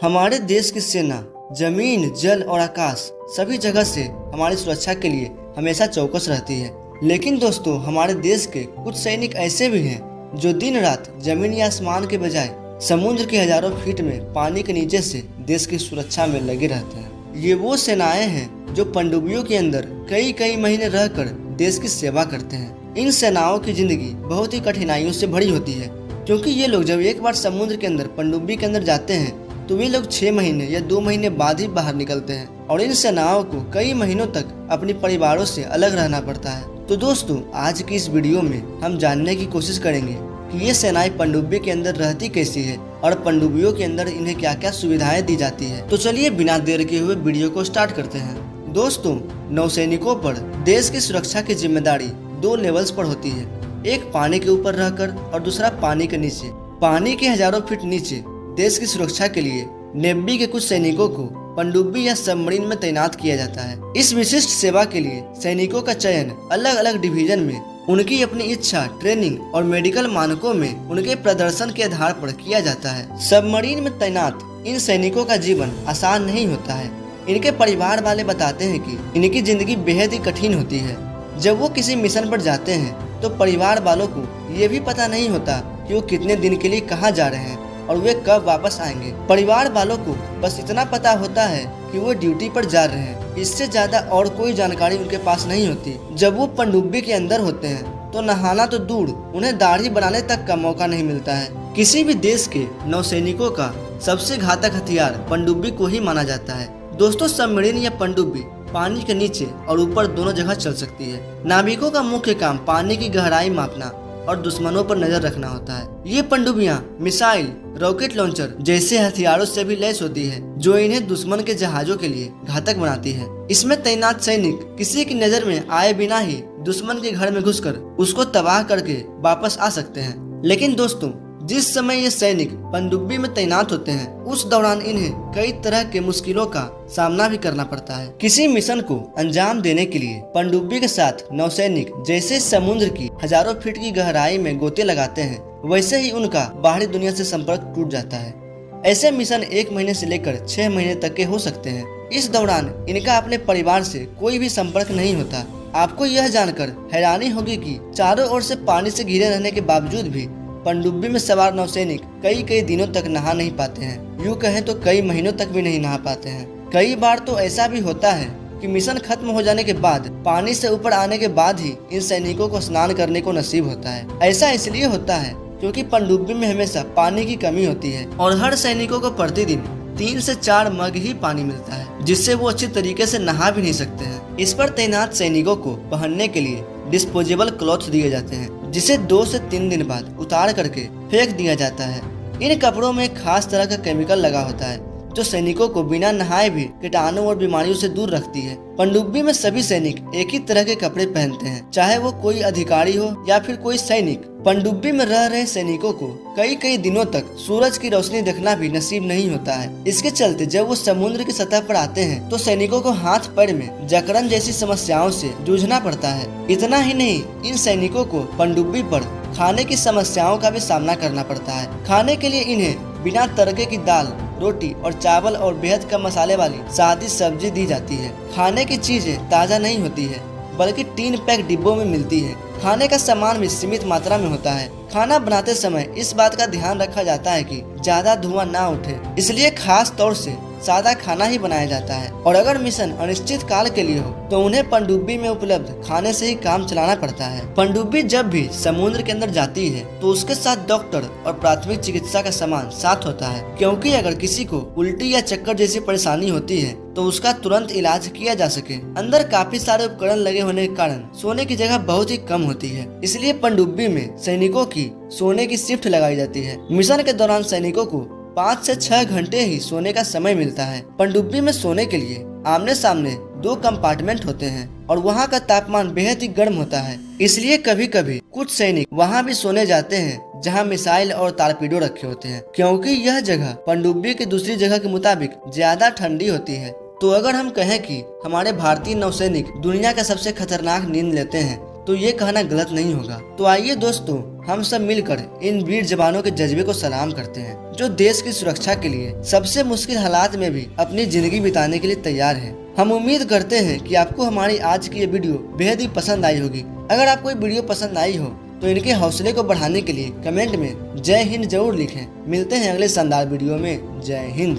हमारे देश की सेना जमीन, जल और आकाश सभी जगह से हमारी सुरक्षा के लिए हमेशा चौकस रहती है। लेकिन दोस्तों, हमारे देश के कुछ सैनिक ऐसे भी हैं जो दिन रात जमीन या आसमान के बजाय समुद्र के हजारों फीट में पानी के नीचे से देश की सुरक्षा में लगे रहते हैं। ये वो सेनाएं हैं जो पनडुब्बियों के अंदर कई कई महीने रहकर देश की सेवा करते हैं। इन सेनाओं की जिंदगी बहुत ही कठिनाइयों से भरी होती है, क्योंकि ये लोग जब एक बार समुद्र के अंदर पनडुब्बी के अंदर जाते हैं तो वे लोग 6 महीने या 2 महीने बाद ही बाहर निकलते हैं और इन सेनाओं को कई महीनों तक अपने परिवारों से अलग रहना पड़ता है। तो दोस्तों, आज की इस वीडियो में हम जानने की कोशिश करेंगे कि ये सेनाएं पनडुब्बी के अंदर रहती कैसी है और पनडुब्बियों के अंदर इन्हें क्या क्या सुविधाएं दी जाती है। तो चलिए बिना देर के हुए वीडियो को स्टार्ट करते हैं। दोस्तों, नौसैनिकों पर देश की सुरक्षा की जिम्मेदारी 2 लेवल्स पर होती है, एक पानी के ऊपर रहकर और दूसरा पानी के नीचे। पानी के हजारों फीट नीचे देश की सुरक्षा के लिए नेवी के कुछ सैनिकों को पनडुब्बी या सबमरीन में तैनात किया जाता है। इस विशिष्ट सेवा के लिए सैनिकों का चयन अलग अलग डिवीजन में उनकी अपनी इच्छा, ट्रेनिंग और मेडिकल मानकों में उनके प्रदर्शन के आधार पर किया जाता है। सबमरीन में तैनात इन सैनिकों का जीवन आसान नहीं होता है। इनके परिवार वाले बताते हैं कि इनकी जिंदगी बेहद ही कठिन होती है। जब वो किसी मिशन पर जाते हैं तो परिवार वालों को ये भी पता नहीं होता कि वो कितने दिन के लिए कहाँ जा रहे हैं और वे कब वापस आएंगे। परिवार वालों को बस इतना पता होता है कि वो ड्यूटी पर जा रहे हैं, इससे ज्यादा और कोई जानकारी उनके पास नहीं होती। जब वो पनडुब्बी के अंदर होते हैं तो नहाना तो दूर, उन्हें दाढ़ी बनाने तक का मौका नहीं मिलता है। किसी भी देश के नौसैनिकों का सबसे घातक हथियार पनडुब्बी को ही माना जाता है। दोस्तों, सबमरीन या पनडुब्बी पानी के नीचे और ऊपर दोनों जगह चल सकती है। नाविकों का मुख्य काम पानी की गहराई मापना और दुश्मनों पर नजर रखना होता है। ये पनडुब्बियां मिसाइल, रॉकेट लॉन्चर जैसे हथियारों से भी लैस होती है, जो इन्हें दुश्मन के जहाजों के लिए घातक बनाती है। इसमें तैनात सैनिक किसी की नजर में आए बिना ही दुश्मन के घर में घुसकर उसको तबाह करके वापस आ सकते हैं। लेकिन दोस्तों, जिस समय ये सैनिक पनडुब्बी में तैनात होते हैं उस दौरान इन्हें कई तरह के मुश्किलों का सामना भी करना पड़ता है। किसी मिशन को अंजाम देने के लिए पनडुब्बी के साथ नौसैनिक जैसे समुद्र की हजारों फीट की गहराई में गोते लगाते हैं, वैसे ही उनका बाहरी दुनिया से संपर्क टूट जाता है। ऐसे मिशन 1 महीने से लेकर 6 महीने तक के हो सकते हैं। इस दौरान इनका अपने परिवार से कोई भी संपर्क नहीं होता। आपको यह जानकर हैरानी होगी कि चारों ओर से पानी से घिरे रहने के बावजूद भी पनडुब्बी में सवार नौसैनिक कई कई दिनों तक नहा नहीं पाते हैं। यूँ कहें तो कई महीनों तक भी नहीं नहा पाते हैं। कई बार तो ऐसा भी होता है कि मिशन खत्म हो जाने के बाद पानी से ऊपर आने के बाद ही इन सैनिकों को स्नान करने को नसीब होता है। ऐसा इसलिए होता है क्योंकि पनडुब्बी में हमेशा पानी की कमी होती है और हर सैनिकों को प्रतिदिन 3 से 4 मग ही पानी मिलता है, जिससे वो अच्छी तरीके से नहा भी नहीं सकते हैं। इस पर तैनात सैनिकों को पहनने के लिए डिस्पोजेबल क्लॉथ दिए जाते हैं, जिसे 2 से 3 दिन बाद उतार करके फेंक दिया जाता है। इन कपड़ों में खास तरह का केमिकल लगा होता है जो सैनिकों को बिना नहाए भी कीटाणु और बीमारियों से दूर रखती है। पनडुब्बी में सभी सैनिक एक ही तरह के कपड़े पहनते हैं, चाहे वो कोई अधिकारी हो या फिर कोई सैनिक। पनडुब्बी में रह रहे सैनिकों को कई कई दिनों तक सूरज की रोशनी देखना भी नसीब नहीं होता है। इसके चलते जब वो समुद्र की सतह पर आते हैं तो सैनिकों को हाथ पैर में जकड़न जैसी समस्याओं से जूझना पड़ता है। इतना ही नहीं, इन सैनिकों को पनडुब्बी पर खाने की समस्याओं का भी सामना करना पड़ता है। खाने के लिए इन्हें बिना तड़के की दाल, रोटी और चावल और बेहद कम मसाले वाली सादी सब्जी दी जाती है। खाने की चीजें ताज़ा नहीं होती है, बल्कि टीन पैक डिब्बों में मिलती है। खाने का सामान भी सीमित मात्रा में होता है। खाना बनाते समय इस बात का ध्यान रखा जाता है कि ज्यादा धुआं ना उठे, इसलिए खास तौर से सादा खाना ही बनाया जाता है। और अगर मिशन अनिश्चित काल के लिए हो तो उन्हें पनडुब्बी में उपलब्ध खाने से ही काम चलाना पड़ता है। पनडुब्बी जब भी समुद्र के अंदर जाती है तो उसके साथ डॉक्टर और प्राथमिक चिकित्सा का सामान साथ होता है, क्योंकि अगर किसी को उल्टी या चक्कर जैसी परेशानी होती है तो उसका तुरंत इलाज किया जा सके। अंदर काफी सारे उपकरण लगे होने के कारण सोने की जगह बहुत ही कम होती है, इसलिए पनडुब्बी में सैनिकों की सोने की शिफ्ट लगाई जाती है। मिशन के दौरान सैनिकों को 5 से 6 घंटे ही सोने का समय मिलता है। पनडुब्बी में सोने के लिए आमने सामने 2 कंपार्टमेंट होते हैं और वहाँ का तापमान बेहद ही गर्म होता है, इसलिए कभी कभी कुछ सैनिक वहाँ भी सोने जाते हैं जहाँ मिसाइल और टारपीडो रखे होते हैं, क्योंकि यह जगह पनडुब्बी की दूसरी जगह के मुताबिक ज्यादा ठंडी होती है। तो अगर हम कहें कि हमारे भारतीय नौसैनिक दुनिया का सबसे खतरनाक नींद लेते हैं तो ये कहना गलत नहीं होगा। तो आइए दोस्तों, हम सब मिलकर इन वीर जवानों के जज्बे को सलाम करते हैं, जो देश की सुरक्षा के लिए सबसे मुश्किल हालात में भी अपनी जिंदगी बिताने के लिए तैयार हैं। हम उम्मीद करते हैं कि आपको हमारी आज की ये वीडियो बेहद ही पसंद आई होगी। अगर आपको ये वीडियो पसंद आई हो तो इनके हौसले को बढ़ाने के लिए कमेंट में जय हिंद जरूर लिखें। मिलते हैं अगले शानदार वीडियो में। जय हिंद।